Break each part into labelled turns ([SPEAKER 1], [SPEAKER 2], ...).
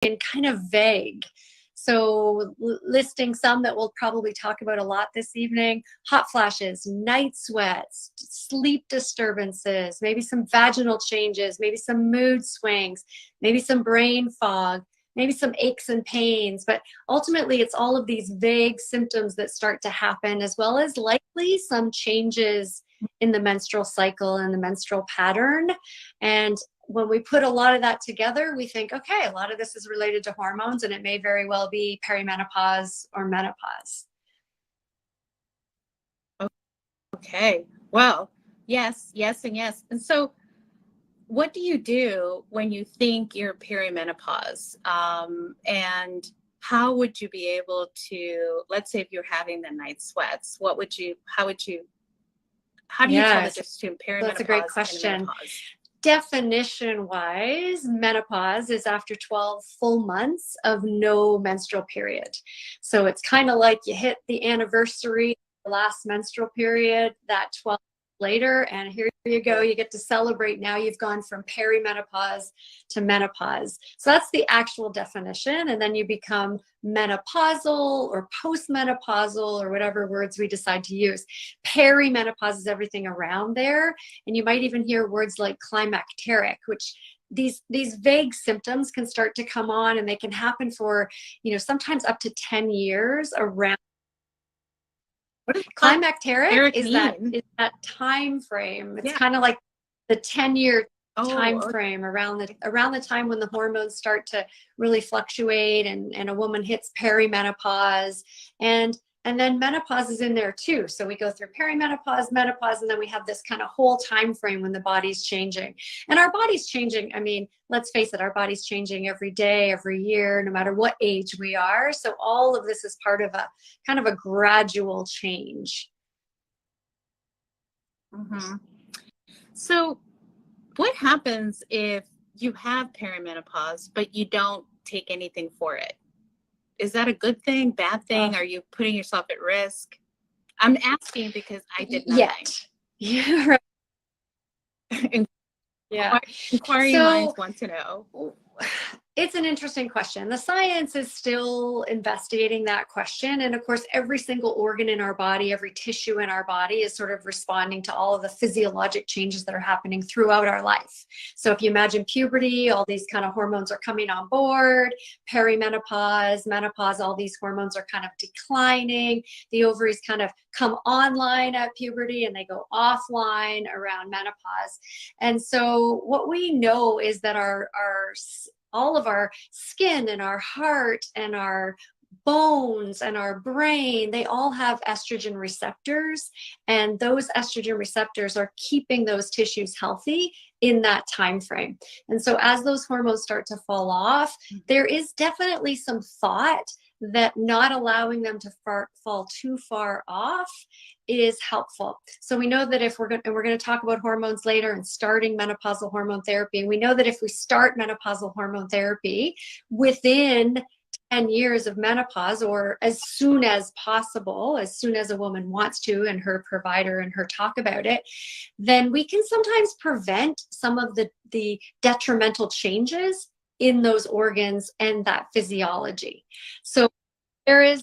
[SPEAKER 1] kind of vague. So listing some that we'll probably talk about a lot this evening: hot flashes, night sweats, sleep disturbances, maybe some vaginal changes, maybe some mood swings, maybe some brain fog, maybe some aches and pains. But ultimately, it's all of these vague symptoms that start to happen, as well as likely some changes in the menstrual cycle and the menstrual pattern. And when we put a lot of that together, we think, okay, a lot of this is related to hormones, and it may very well be perimenopause or menopause.
[SPEAKER 2] Okay. Well, yes, yes, and yes. And so what do you do when you think you're perimenopause? And how would you be able to, let's say if you're having the night sweats, how do you tell the difference between perimenopause?
[SPEAKER 1] That's a great question. And menopause? Definition wise, menopause is after 12 full months of no menstrual period. So it's kind of like you hit the anniversary of the last menstrual period, that 12 later, and here you go, you get to celebrate. Now you've gone from perimenopause to menopause. So that's the actual definition. And then you become menopausal or postmenopausal, or whatever words we decide to use. Perimenopause is everything around there. And you might even hear words like climacteric, which these vague symptoms can start to come on, and they can happen for, sometimes up to 10 years around. Climacteric is that time frame. It's kind of like the 10-year time frame around the time when the hormones start to really fluctuate, and a woman hits perimenopause, and then menopause is in there too. So we go through perimenopause, menopause, and then we have this kind of whole time frame when the body's changing. And our body's changing. I mean, let's face it, our body's changing every day, every year, no matter what age we are. So all of this is part of a kind of a gradual change.
[SPEAKER 2] Mm-hmm. So what happens if you have perimenopause, but you don't take anything for it? Is that a good thing, bad thing? Are you putting yourself at risk? I'm asking because I did nothing.
[SPEAKER 1] Yeah, right.
[SPEAKER 2] Inquiring minds want to know.
[SPEAKER 1] It's an interesting question. The science is still investigating that question. And of course, every single organ in our body, every tissue in our body is sort of responding to all of the physiologic changes that are happening throughout our life. So if you imagine puberty, all these kind of hormones are coming on board. Perimenopause, menopause, all these hormones are kind of declining. The ovaries kind of come online at puberty, and they go offline around menopause. And so what we know is that all of our skin and our heart and our bones and our brain, they all have estrogen receptors, and those estrogen receptors are keeping those tissues healthy in that time frame. And so as those hormones start to fall off, there is definitely some thought that not allowing them to fall too far off is helpful. So we know that if we're going to talk about hormones later and starting menopausal hormone therapy, and we know that if we start menopausal hormone therapy within 10 years of menopause, or as soon as possible, as soon as a woman wants to and her provider and her talk about it, then we can sometimes prevent some of the detrimental changes in those organs and that physiology. So there is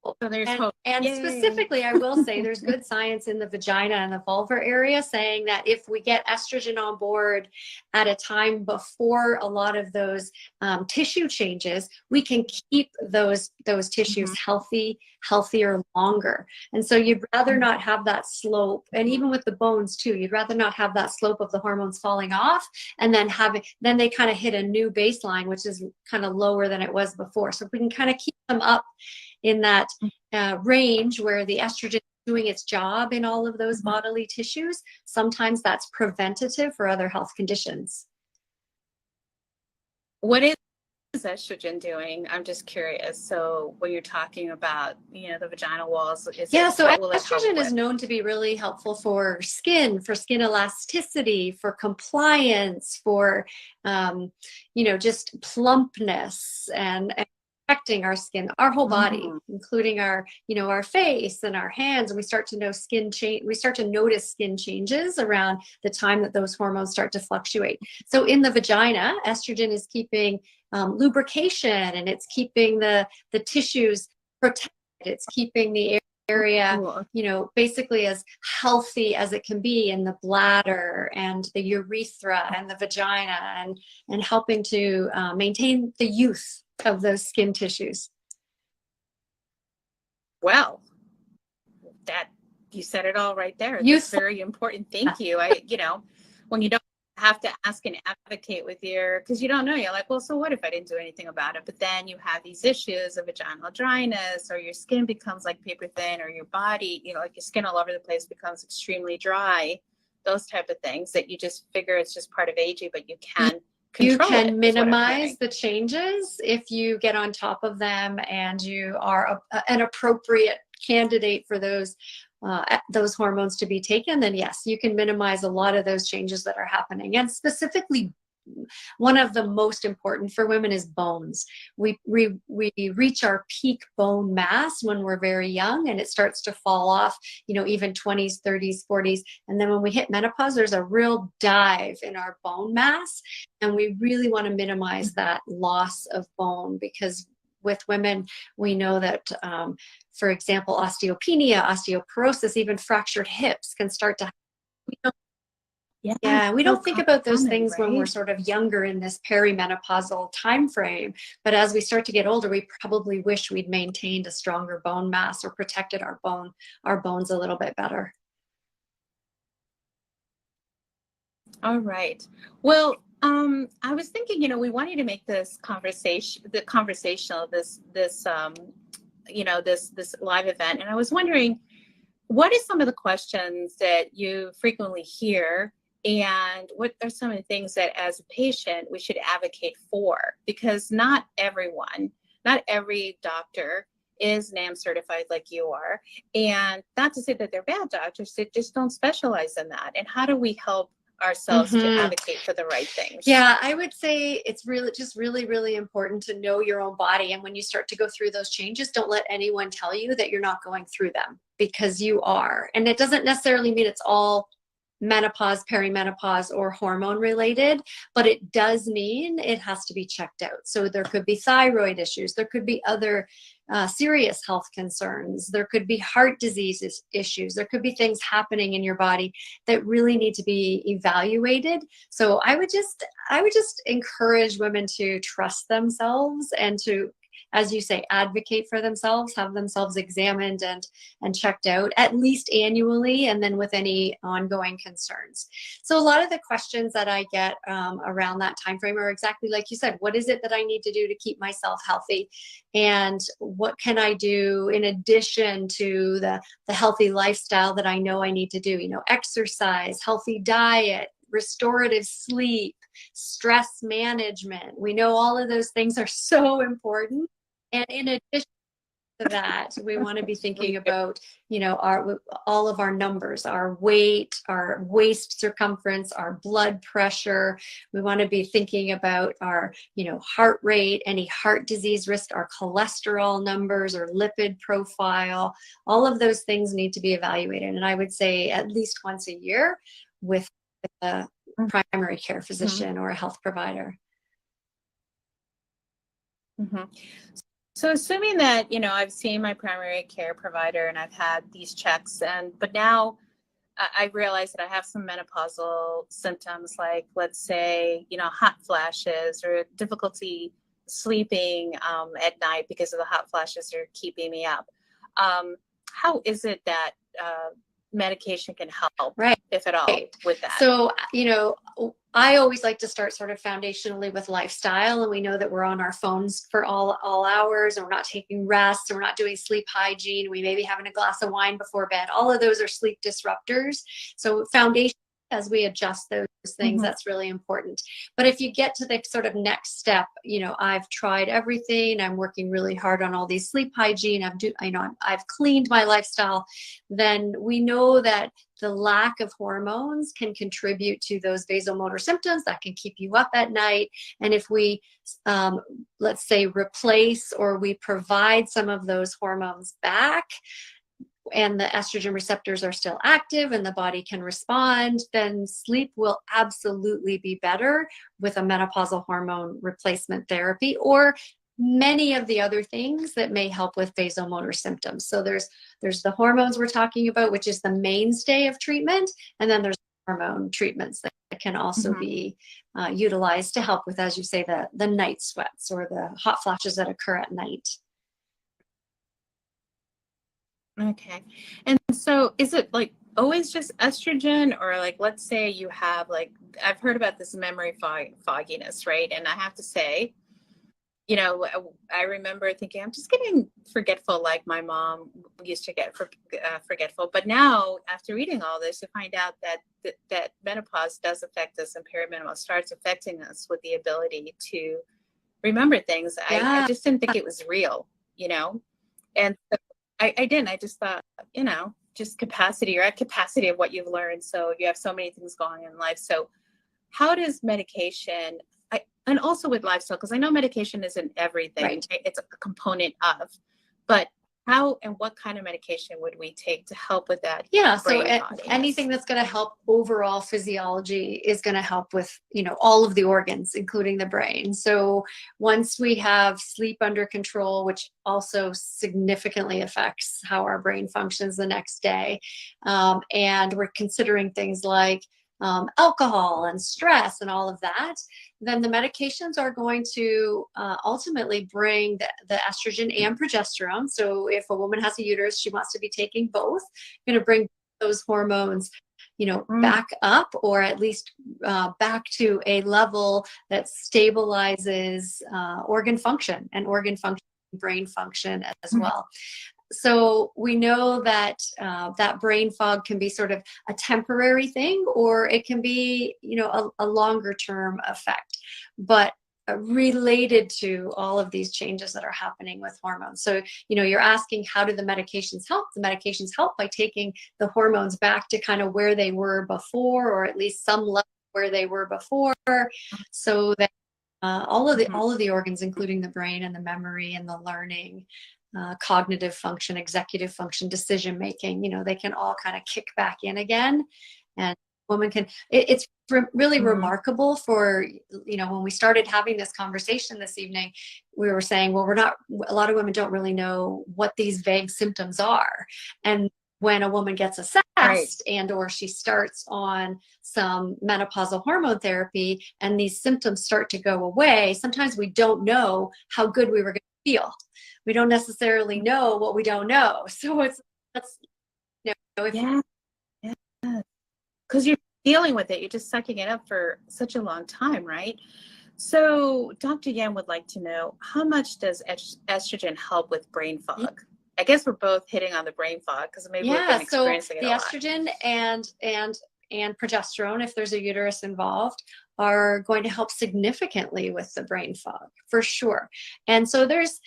[SPEAKER 1] hope. And specifically, I will say there's good science in the vagina and the vulvar area saying that if we get estrogen on board at a time before a lot of those tissue changes, we can keep those tissues healthier longer. And so you'd rather not have that slope, and even with the bones too, you'd rather not have that slope of the hormones falling off and then they kind of hit a new baseline, which is kind of lower than it was before. So if we can kind of keep them up in that range where the estrogen is doing its job in all of those bodily tissues, sometimes that's preventative for other health conditions.
[SPEAKER 2] What is estrogen doing? I'm just curious. So when you're talking about, the vaginal walls, so
[SPEAKER 1] estrogen is known to be really helpful for skin elasticity, for compliance, for, just plumpness and affecting our skin, our whole body,
[SPEAKER 2] Mhm.
[SPEAKER 1] including our, our face and our hands. And we start to know skin change. We start to notice skin changes around the time that those hormones start to fluctuate. So in the vagina, estrogen is keeping lubrication, and it's keeping the tissues protected. It's keeping the area,
[SPEAKER 2] Cool.
[SPEAKER 1] basically as healthy as it can be in the bladder and the urethra and the vagina, and helping to maintain the youth of those skin tissues.
[SPEAKER 2] Well, that you said it all right there. That's
[SPEAKER 1] Youthful.
[SPEAKER 2] very important. Thank you. When you don't have to ask and advocate with because you don't know, you're like, well, so what if I didn't do anything about it? But then you have these issues of vaginal dryness, or your skin becomes like paper thin, or your body, like your skin all over the place becomes extremely dry, those type of things that you just figure it's just part of aging, but you can
[SPEAKER 1] You
[SPEAKER 2] control it,
[SPEAKER 1] can
[SPEAKER 2] is what I'm
[SPEAKER 1] minimize
[SPEAKER 2] hearing.
[SPEAKER 1] the changes if you get on top of them, and you are an appropriate candidate for those hormones to be taken. Then yes, you can minimize a lot of those changes that are happening. And specifically, one of the most important for women is bones. We reach our peak bone mass when we're very young, and it starts to fall off, even 20s, 30s, 40s. And then when we hit menopause, there's a real dive in our bone mass. And we really want to minimize that loss of bone, because with women, we know that, for example, osteopenia, osteoporosis, even fractured hips can start to happen. Yeah, we
[SPEAKER 2] So
[SPEAKER 1] don't think about those
[SPEAKER 2] common,
[SPEAKER 1] things when we're
[SPEAKER 2] right?
[SPEAKER 1] sort of younger in this perimenopausal time frame. But as we start to get older, we probably wish we'd maintained a stronger bone mass or protected our bones a little bit better.
[SPEAKER 2] All right. Well, I was thinking, we wanted to make this conversational, this live event, and I was wondering, what are some of the questions that you frequently hear, and what are some of the things that, as a patient, we should advocate for? Because not every doctor is NAM certified like you are, and not to say that they're bad doctors, they just don't specialize in that. And how do we help ourselves to advocate for the right things?
[SPEAKER 1] Yeah, I would say it's really, really important to know your own body. And when you start to go through those changes, don't let anyone tell you that you're not going through them, because you are. And it doesn't necessarily mean it's all menopause, perimenopause, or hormone related, but it does mean it has to be checked out. So there could be thyroid issues, there could be other serious health concerns, there could be heart disease issues, there could be things happening in your body that really need to be evaluated. So I would just encourage women to trust themselves, and to, as you say, advocate for themselves, have themselves examined and checked out at least annually, and then with any ongoing concerns. So a lot of the questions that I get around that time frame are exactly like you said. What is it that I need to do to keep myself healthy? And what can I do in addition to the healthy lifestyle that I know I need to do? Exercise, healthy diet, restorative sleep, stress management. We know all of those things are so important. And in addition to that, we want to be thinking about, all of our numbers, our weight, our waist circumference, our blood pressure. We want to be thinking about our, heart rate, any heart disease risk, our cholesterol numbers or lipid profile. All of those things need to be evaluated. And I would say at least once a year with a primary care physician or a health provider.
[SPEAKER 2] Mm-hmm. So assuming that, I've seen my primary care provider and I've had these checks, but now I realize that I have some menopausal symptoms, like, let's say, hot flashes or difficulty sleeping at night because of the hot flashes are keeping me up. How is it that medication can help,
[SPEAKER 1] right,
[SPEAKER 2] if at all, with that?
[SPEAKER 1] So, I always like to start sort of foundationally with lifestyle, and we know that we're on our phones for all hours, and we're not taking rest, and we're not doing sleep hygiene. We may be having a glass of wine before bed. All of those are sleep disruptors. So foundation as we adjust those things,
[SPEAKER 2] Mhm.
[SPEAKER 1] that's really important. But if you get to the sort of next step, I've tried everything, I'm working really hard on all these sleep hygiene, I've cleaned my lifestyle, then we know that the lack of hormones can contribute to those vasomotor symptoms that can keep you up at night. And if we, let's say, replace or we provide some of those hormones back, and the estrogen receptors are still active and the body can respond, then sleep will absolutely be better with a menopausal hormone replacement therapy, or many of the other things that may help with vasomotor symptoms. So there's the hormones we're talking about, which is the mainstay of treatment, and then there's hormone treatments that can also
[SPEAKER 2] Mhm.
[SPEAKER 1] be utilized to help with, as you say, the night sweats or the hot flashes that occur at night.
[SPEAKER 2] Okay. And so is it like always just estrogen, or like let's say you have like I've heard about this memory fogginess, right? And I have to say, I remember thinking I'm just getting forgetful like my mom used to get forgetful. But now after reading all this, you find out that menopause does affect us, and perimenopause starts affecting us with the ability to remember things. I
[SPEAKER 1] Yeah.
[SPEAKER 2] just didn't think it was real, you know? And so I didn't. I just thought, just capacity. You're at capacity of what you've learned. So you have so many things going on in life. So how does medication, and also with lifestyle, because I know medication isn't everything,
[SPEAKER 1] Right.
[SPEAKER 2] right? It's a component of, but how and what kind of medication would we take to help with that
[SPEAKER 1] Yeah, so
[SPEAKER 2] brain fogginess?
[SPEAKER 1] anything that's going to help overall physiology is going to help with, all of the organs, including the brain. So once we have sleep under control, which also significantly affects how our brain functions the next day, and we're considering things like alcohol and stress and all of that, then the medications are going to ultimately bring the estrogen and progesterone. So if a woman has a uterus, she wants to be taking both, going to bring those hormones,
[SPEAKER 2] Mm,
[SPEAKER 1] back up, or at least back to a level that stabilizes organ function, brain function as
[SPEAKER 2] mhm.
[SPEAKER 1] well. So we know that that brain fog can be sort of a temporary thing, or it can be, a longer term effect, but related to all of these changes that are happening with hormones. So, you're asking, how do the medications help? The medications help by taking the hormones back to kind of where they were before, or at least some level where they were before, so that
[SPEAKER 2] Mhm.
[SPEAKER 1] all of the organs, including the brain and the memory and the learning, cognitive function, executive function, decision making, they can all kind of kick back in again, and women can. It's really
[SPEAKER 2] Mhm.
[SPEAKER 1] remarkable for, when we started having this conversation this evening, we were saying, well, we're not. A lot of women don't really know what these vague symptoms are, and when a woman gets
[SPEAKER 2] Right.
[SPEAKER 1] assessed and or she starts on some menopausal hormone therapy and these symptoms start to go away, sometimes we don't know how good we were going to feel. We don't necessarily know what we don't know. So that's, if
[SPEAKER 2] Yeah. Yeah. Because you're dealing with it. You're just sucking it up for such a long time, right? So, Dr. Yan would like to know, how much does estrogen help with brain fog? I guess we're both hitting on the brain fog because maybe we've
[SPEAKER 1] Yeah,
[SPEAKER 2] been
[SPEAKER 1] so
[SPEAKER 2] experiencing it
[SPEAKER 1] the
[SPEAKER 2] a lot.
[SPEAKER 1] estrogen and progesterone, if there's a uterus involved, are going to help significantly with the brain fog for sure. And so there's,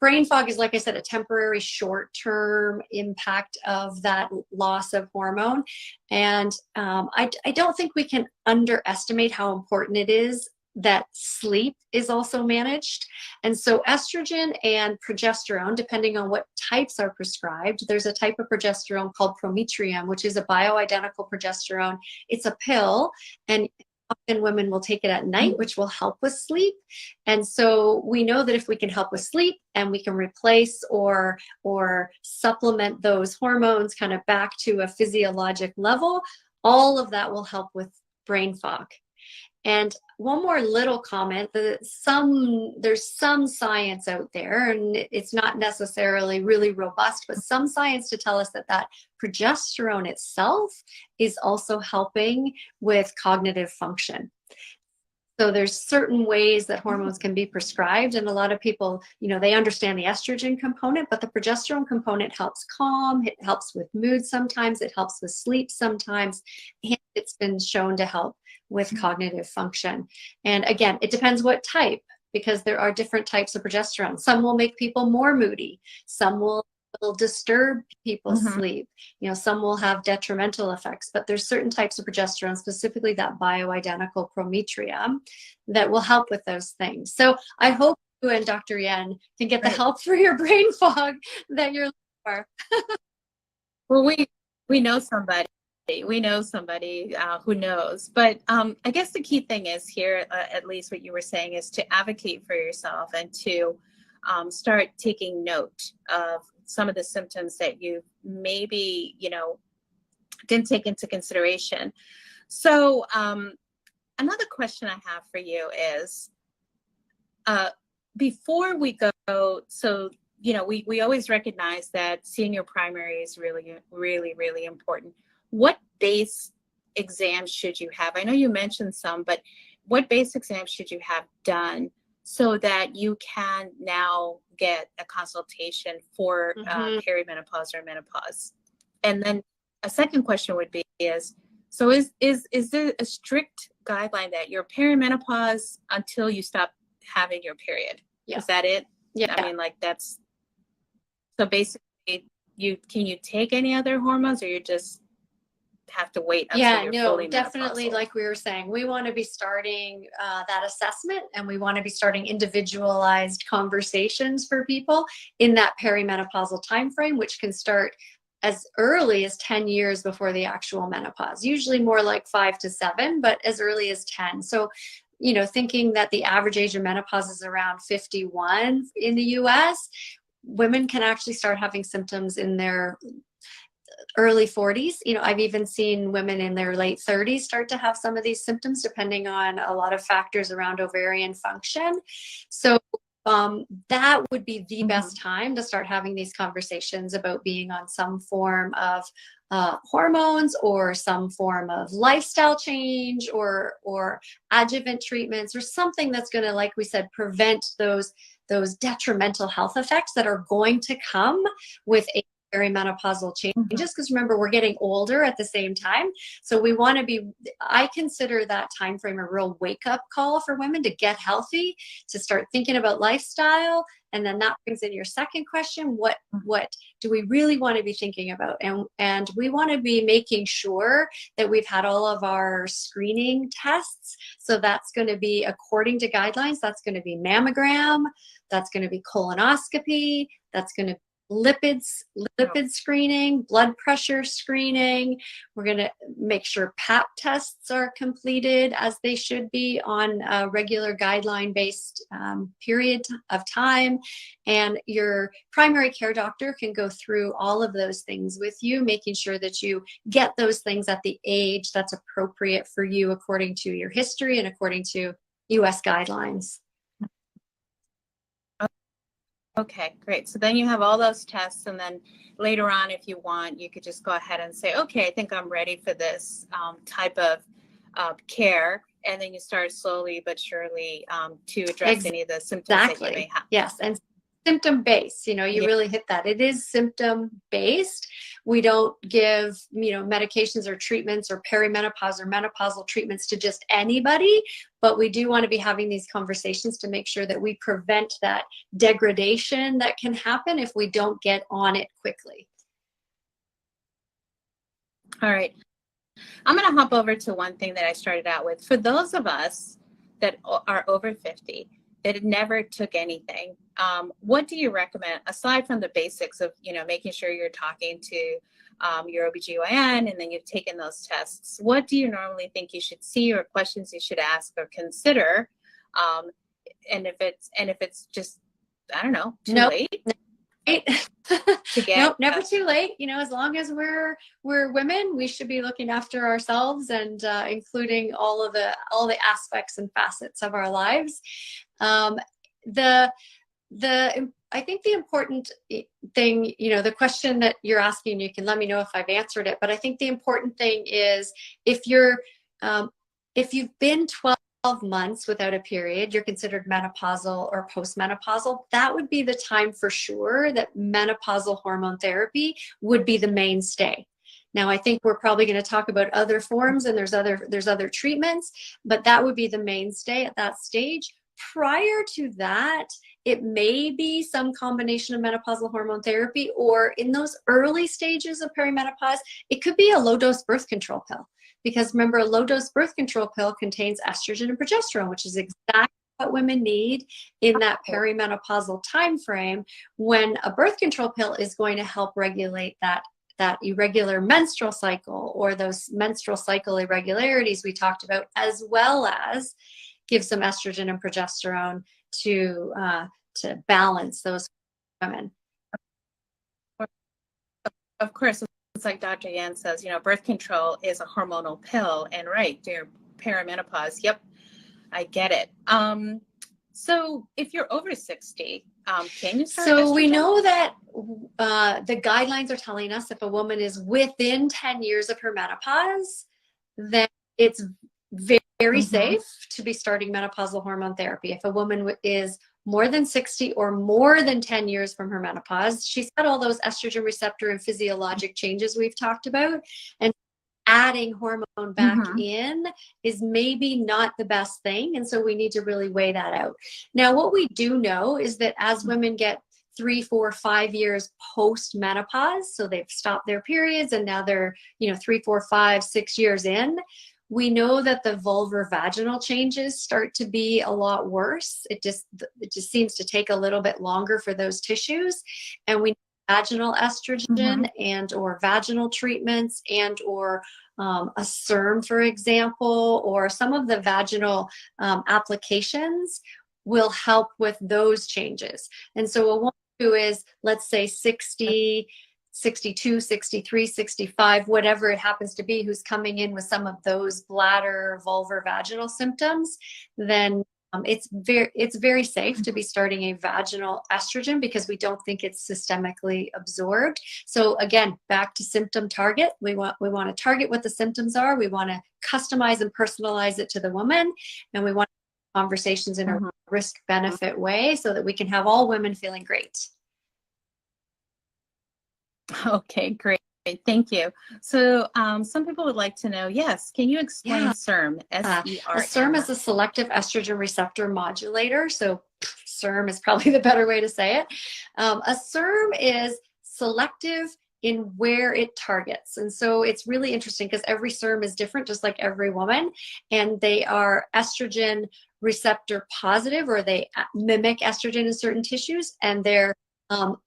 [SPEAKER 1] brain fog is, like I said, a temporary short-term impact of that loss of hormone. And I don't think we can underestimate how important it is that sleep is also managed. And so estrogen and progesterone, depending on what types are prescribed, there's a type of progesterone called prometrium, which is a bioidentical progesterone. It's a pill, and often women will take it at night, which will help with sleep. And so we know that if we can help with sleep and we can replace or supplement those hormones kind of back to a physiologic level, all of that will help with brain fog. And one more little comment, that there's some science out there, and it's not necessarily really robust, but some science to tell us that progesterone itself is also helping with cognitive function. So there's certain ways that hormones can be prescribed, and a lot of people, they understand the estrogen component, but the progesterone component helps calm, it helps with mood sometimes, it helps with sleep sometimes, and it's been shown to help with cognitive function. And again, it depends what type, because there are different types of progesterone. Some will make people more moody, some will disturb people's
[SPEAKER 2] Mhm.
[SPEAKER 1] sleep. Some will have detrimental effects, but there's certain types of progesterone, specifically that bioidentical prometrium, that will help with those things. So I hope you and Dr. Yen can get the
[SPEAKER 2] Right.
[SPEAKER 1] help for your brain fog that you're looking for.
[SPEAKER 2] Well, we know somebody. We know somebody who knows. But I guess the key thing is here, at least what you were saying, is to advocate for yourself and to start taking note of some of the symptoms that you maybe, didn't take into consideration. So another question I have for you is, before we go, so we always recognize that seeing your primary is really, really, really important. What base exams should you have? I know you mentioned some, but what base exams should you have done so that you can now get a consultation for perimenopause or menopause? And then a second question would be so is there a strict guideline that you're perimenopause until you stop having your period?
[SPEAKER 1] Yeah.
[SPEAKER 2] Is that it?
[SPEAKER 1] Yeah.
[SPEAKER 2] I mean, like, that's, so basically can you take any other hormones, or you just have to wait until you're fully
[SPEAKER 1] definitely.
[SPEAKER 2] menopausal?
[SPEAKER 1] Like we were saying, we want to be starting that assessment, and we want to be starting individualized conversations for people in that perimenopausal timeframe, which can start as early as 10 years before the actual menopause, usually more like 5 to 7, but as early as 10. So thinking that the average age of menopause is around 51 in the US, women can actually start having symptoms in their early 40s. I've even seen women in their late 30s start to have some of these symptoms, depending on a lot of factors around ovarian function. So that would be the best time to start having these conversations about being on some form of hormones, or some form of lifestyle change, or adjuvant treatments, or something that's going to, like we said, prevent those detrimental health effects that are going to come with a perimenopausal changes. Because remember, we're getting older at the same time, so we want to be, I consider that time frame a real wake-up call for women to get healthy, to start thinking about lifestyle. And then that brings in your second question: what do we really want to be thinking about? And we want to be making sure that we've had all of our screening tests. So that's going to be, according to guidelines, that's going to be mammogram, that's going to be colonoscopy, that's going to be lipid screening, blood pressure screening. We're going to make sure pap tests are completed as they should be on a regular guideline-based period of time. And your primary care doctor can go through all of those things with you, making sure that you get those things at the age that's appropriate for you, according to your history and according to US guidelines.
[SPEAKER 2] Okay, great. So then you have all those tests, and then later on, if you want, you could just go ahead and say, okay, I think I'm ready for this type of care. And then you start slowly but surely to address any of the symptoms that you may have.
[SPEAKER 1] Yes. And symptom based, you really hit that. It is symptom based. We don't give, medications or treatments or perimenopause or menopausal treatments to just anybody, but we do want to be having these conversations to make sure that we prevent that degradation that can happen if we don't get on it quickly.
[SPEAKER 2] All right. I'm going to hop over to one thing that I started out with. For those of us that are over 50, that never took anything, what do you recommend, aside from the basics of, making sure you're talking to your OBGYN, and then you've taken those tests? What do you normally think you should see, or questions you should ask or consider? And if it's just, I don't know, too late?
[SPEAKER 1] To get nope, never too late. As long as we're women, we should be looking after ourselves, and including all the aspects and facets of our lives. I think the important thing, the question that you're asking, you can let me know if I've answered it, but I think the important thing is, if you've been 12 months without a period, you're considered menopausal or postmenopausal. That would be the time for sure that menopausal hormone therapy would be the mainstay. Now, I think we're probably going to talk about other forms, and there's other treatments, but that would be the mainstay at that stage. Prior to that, it may be some combination of menopausal hormone therapy, or in those early stages of perimenopause, it could be a low-dose birth control pill. Because remember, a low-dose birth control pill contains estrogen and progesterone, which is exactly what women need in that perimenopausal time frame, when a birth control pill is going to help regulate that irregular menstrual cycle, or those menstrual cycle irregularities we talked about, as well as give some estrogen and progesterone to balance those women.
[SPEAKER 2] Of course, it's like Dr. Yan says, birth control is a hormonal pill, and right, they're perimenopause. Yep, I get it. So if you're over 60, can you start
[SPEAKER 1] So we
[SPEAKER 2] estrogen?
[SPEAKER 1] know that the guidelines are telling us if a woman is within 10 years of her menopause, then it's very safe to be starting menopausal hormone therapy. If a woman is more than 60 or more than 10 years from her menopause, she's got all those estrogen receptor and physiologic changes we've talked about, and adding hormone back in is maybe not the best thing. And so we need to really weigh that out. Now, what we do know is that as women get 3, 4, 5 years post menopause, so they've stopped their periods and now they're 3, 4, 5, 6 years in, we know that the vulvar vaginal changes start to be a lot worse. It just seems to take a little bit longer for those tissues, and we vaginal estrogen and or vaginal treatments and or a SERM, for example, or some of the vaginal applications will help with those changes. And so a woman who is, let's say, 60, 62, 63, 65, whatever it happens to be, who's coming in with some of those bladder, vulvar, vaginal symptoms, then it's very safe to be starting a vaginal estrogen, because we don't think it's systemically absorbed. So again, back to symptom target. We want to target what the symptoms are. We want to customize and personalize it to the woman, and we want conversations in a risk benefit way so that we can have all women feeling great.
[SPEAKER 2] Okay, great. Thank you. So some people would like to know, yes, can you explain SERM? S-E-R-M.
[SPEAKER 1] A SERM is a selective estrogen receptor modulator. So SERM is probably the better way to say it. A SERM is selective in where it targets. And so it's really interesting because every SERM is different, just like every woman. And they are estrogen receptor positive, or they mimic estrogen in certain tissues, and they're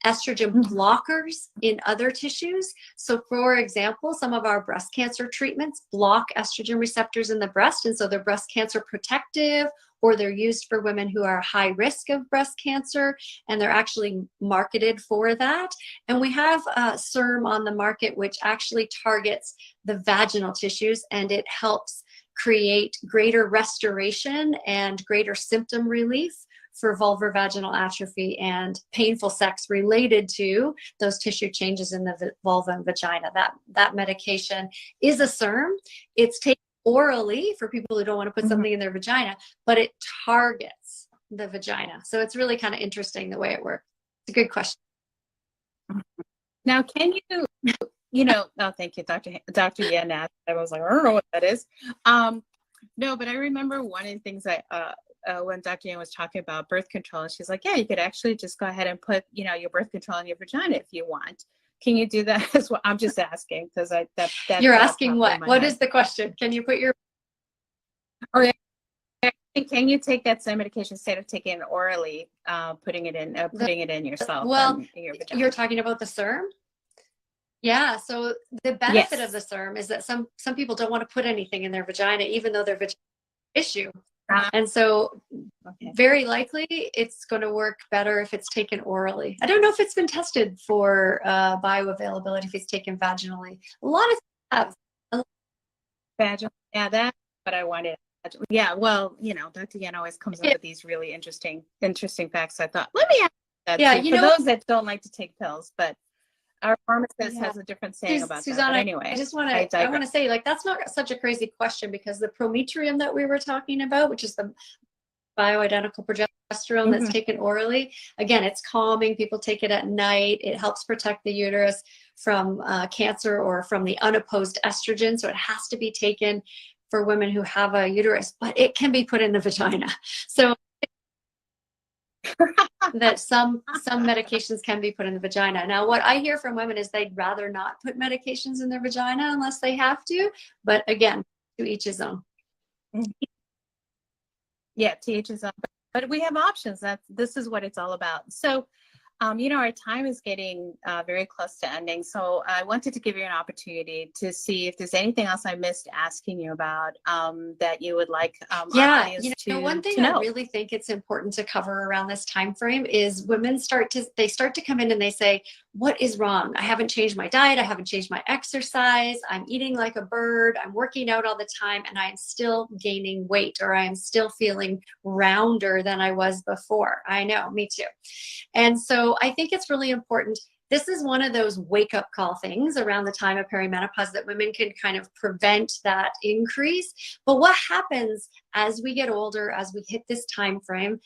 [SPEAKER 1] estrogen blockers in other tissues. So for example, some of our breast cancer treatments block estrogen receptors in the breast, and so they're breast cancer protective, or they're used for women who are high risk of breast cancer, and they're actually marketed for that. And we have a SERM on the market which actually targets the vaginal tissues, and it helps create greater restoration and greater symptom relief for vulvar vaginal atrophy and painful sex related to those tissue changes in the vulva and vagina. That medication is a SERM. It's taken orally for people who don't want to put something in their vagina, but it targets the vagina. So it's really kind of interesting the way it works. It's a good question.
[SPEAKER 2] Now, can you, oh, thank you, Dr. Yan. I was like, I don't know what that is. No, but I remember one of the things that when Dr. Yan was talking about birth control, and she's like, yeah, you could actually just go ahead and put, your birth control in your vagina if you want. Can you do that as well? I'm just asking because that
[SPEAKER 1] you're asking what? What is the question? Can you put your?
[SPEAKER 2] Or can you take that same medication instead of taking it orally, putting it in yourself?
[SPEAKER 1] Well,
[SPEAKER 2] in your vagina?
[SPEAKER 1] You're talking about the SERM. Yeah. So the benefit of the SERM is that some people don't want to put anything in their vagina, even though their vagina issue. And so very likely it's going to work better if it's taken orally. I don't know if it's been tested for bioavailability if it's taken vaginally. A lot of have.
[SPEAKER 2] Vaginal. Yeah, that's what I wanted. Yeah, well, Dr. Yan always comes up with these really interesting facts. I thought, let me ask that too, for those that don't like to take pills. But our pharmacist
[SPEAKER 1] Yeah.
[SPEAKER 2] has a different saying about that. But
[SPEAKER 1] Susanna,
[SPEAKER 2] anyway,
[SPEAKER 1] I just
[SPEAKER 2] I
[SPEAKER 1] want
[SPEAKER 2] digress.
[SPEAKER 1] to say, like, that's not such a crazy question, because the prometrium that we were talking about, which is the bioidentical progesterone that's
[SPEAKER 2] Mhm.
[SPEAKER 1] taken orally, again, it's calming. People take it at night. It helps protect the uterus from cancer or from the unopposed estrogen. So it has to be taken for women who have a uterus, but it can be put in the vagina. So that some medications can be put in the vagina. Now, what I hear from women is they'd rather not put medications in their vagina unless they have to. But again, to each his own.
[SPEAKER 2] Yeah, to each his own. But we have options. This is what it's all about. So, our time is getting very close to ending. So I wanted to give you an opportunity to see if there's anything else I missed asking you about that you would like our audience
[SPEAKER 1] one thing
[SPEAKER 2] to
[SPEAKER 1] I
[SPEAKER 2] know.
[SPEAKER 1] really think it's important to cover around this time frame is women start to come in and they say, what is wrong? I haven't changed my diet. I haven't changed my exercise. I'm eating like a bird. I'm working out all the time, and I'm still gaining weight, or I am still feeling rounder than I was before. I know, me too. And so I think it's really important. This is one of those wake up call things around the time of perimenopause that women can kind of prevent that increase. But what happens as we get older, as we hit this time frame,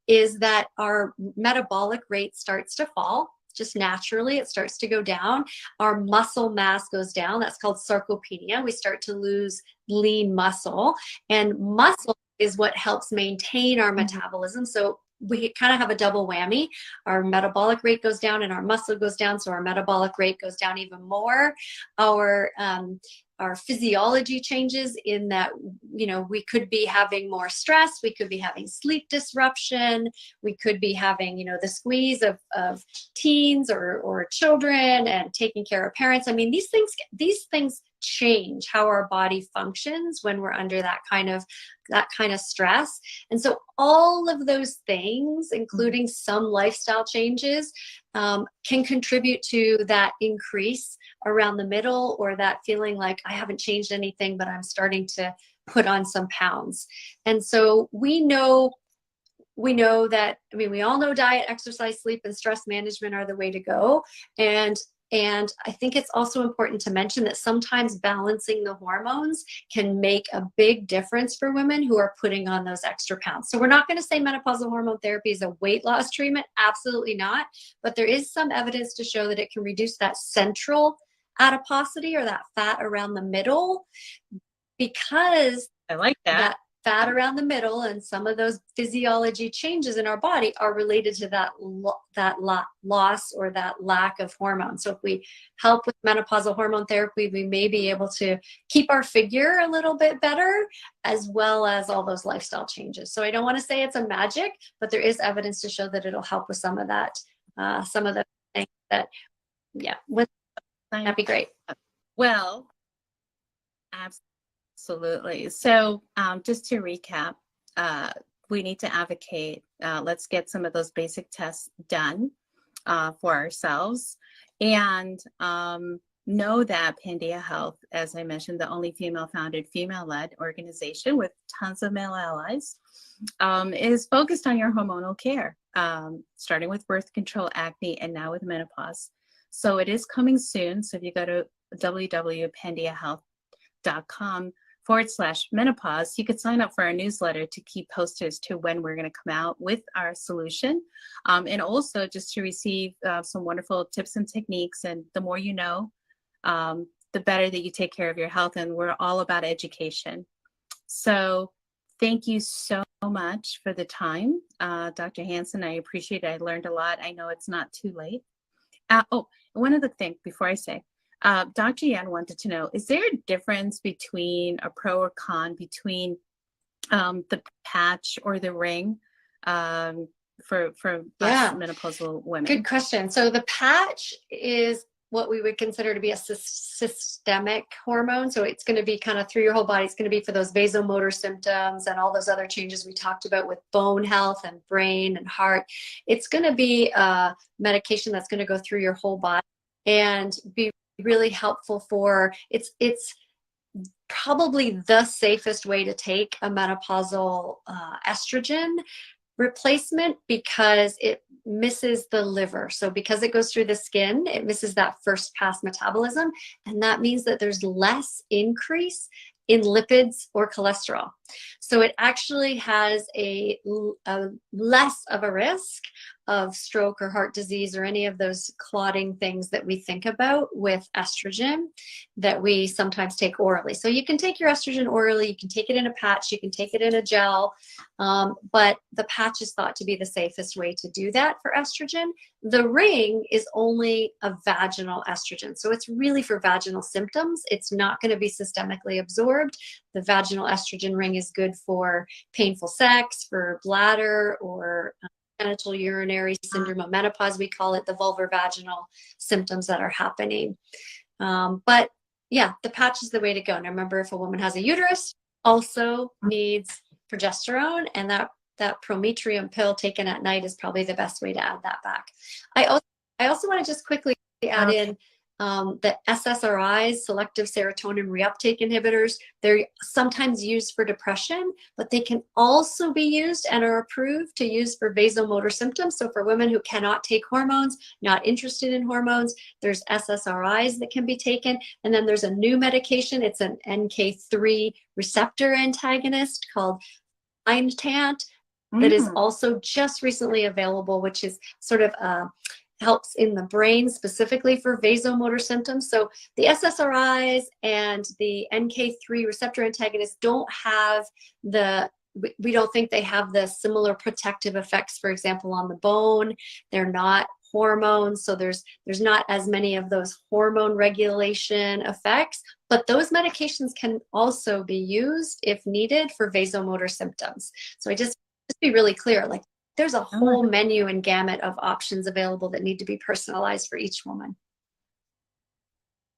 [SPEAKER 1] is that our metabolic rate starts to fall. Just naturally, it starts to go down. Our muscle mass goes down. That's called sarcopenia. We start to lose lean muscle, and muscle is what helps maintain our metabolism. So we kind of have a double whammy. Our metabolic rate goes down and our muscle goes down, so our metabolic rate goes down even more. Our physiology changes in that, we could be having more stress, we could be having sleep disruption, we could be having, the squeeze of teens or children and taking care of parents. I mean, these things change how our body functions when we're under that kind of stress. And so all of those things, including some lifestyle changes, can contribute to that increase around the middle, or that feeling like I haven't changed anything, but I'm starting to put on some pounds. And so we know that, we all know diet, exercise, sleep, and stress management are the way to go. And I think it's also important to mention that sometimes balancing the hormones can make a big difference for women who are putting on those extra pounds. So we're not going to say menopausal hormone therapy is a weight loss treatment. Absolutely not. But there is some evidence to show that it can reduce that central adiposity, or that fat around the middle, because
[SPEAKER 2] I like that.
[SPEAKER 1] Fat around the middle and some of those physiology changes in our body are related to that loss or that lack of hormone. So if we help with menopausal hormone therapy, we may be able to keep our figure a little bit better, as well as all those lifestyle changes. So I don't want to say it's a magic, but there is evidence to show that it'll help with some of that, some of the things that, that'd be great.
[SPEAKER 2] Well, absolutely. So just to recap, we need to advocate. Let's get some of those basic tests done for ourselves, and know that Pandia Health, as I mentioned, the only female-founded, female-led organization with tons of male allies, is focused on your hormonal care, starting with birth control, acne, and now with menopause. So it is coming soon. So if you go to www.pandiahealth.com/menopause, you could sign up for our newsletter to keep posted as to when we're going to come out with our solution. And also just to receive some wonderful tips and techniques. And the more you know, the better that you take care of your health. And we're all about education. So thank you so much for the time, Dr. Hansen. I appreciate it. I learned a lot. I know it's not too late. One other thing before I say, Dr. Yan wanted to know, is there a difference between a pro or con between the patch or the ring for us menopausal women?
[SPEAKER 1] Good question. So the patch is what we would consider to be a systemic hormone. So it's going to be kind of through your whole body. It's going to be for those vasomotor symptoms and all those other changes we talked about with bone health and brain and heart. It's going to be a medication that's going to go through your whole body and be really helpful for it's probably the safest way to take a menopausal estrogen, Replacement because it misses the liver. So because it goes through the skin, it misses that first pass metabolism. And that means that there's less increase in lipids or cholesterol. So it actually has a less of a risk of stroke or heart disease or any of those clotting things that we think about with estrogen that we sometimes take orally. So you can take your estrogen orally, you can take it in a patch, you can take it in a gel, but the patch is thought to be the safest way to do that for estrogen. The ring is only a vaginal estrogen. So it's really for vaginal symptoms. It's not going to be systemically absorbed. The vaginal estrogen ring is good for painful sex, for bladder or genital urinary syndrome of menopause. We call it the vulvovaginal symptoms that are happening. But yeah, the patch is the way to go. Now remember, if a woman has a uterus, also needs progesterone, and that prometrium pill taken at night is probably the best way to add that back. I also want to just quickly add in the SSRIs, selective serotonin reuptake inhibitors. They're sometimes used for depression, but they can also be used and are approved to use for vasomotor symptoms. So for women who cannot take hormones, not interested in hormones, there's SSRIs that can be taken. And then there's a new medication. It's an NK3 receptor antagonist called Intant that is also just recently available, which is sort of helps in the brain specifically for vasomotor symptoms. So the SSRIs and the NK3 receptor antagonists don't have we don't think they have the similar protective effects, for example, on the bone. They're not hormones, so there's not as many of those hormone regulation effects, but those medications can also be used if needed for vasomotor symptoms. So I just be really clear, like there's a whole menu and gamut of options available that need to be personalized for each woman.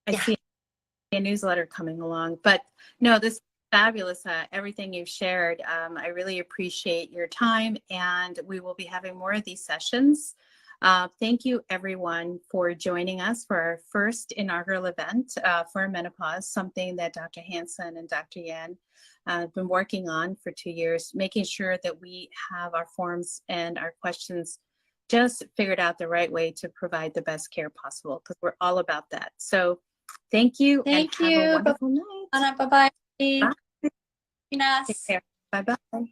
[SPEAKER 2] I see a newsletter coming along, but no, this is fabulous. Everything you've shared. I really appreciate your time, and we will be having more of these sessions. Thank you everyone for joining us for our first inaugural event for menopause, something that Dr. Hansen and Dr. Yan have been working on for 2 years, making sure that we have our forms and our questions just figured out the right way to provide the best care possible, because we're all about that. So thank you.
[SPEAKER 1] Thank
[SPEAKER 2] and
[SPEAKER 1] you.
[SPEAKER 2] Have a wonderful night.
[SPEAKER 1] Bye-bye.
[SPEAKER 2] Bye.
[SPEAKER 1] Take
[SPEAKER 2] care. Bye-bye.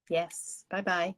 [SPEAKER 2] Yes. Bye-bye.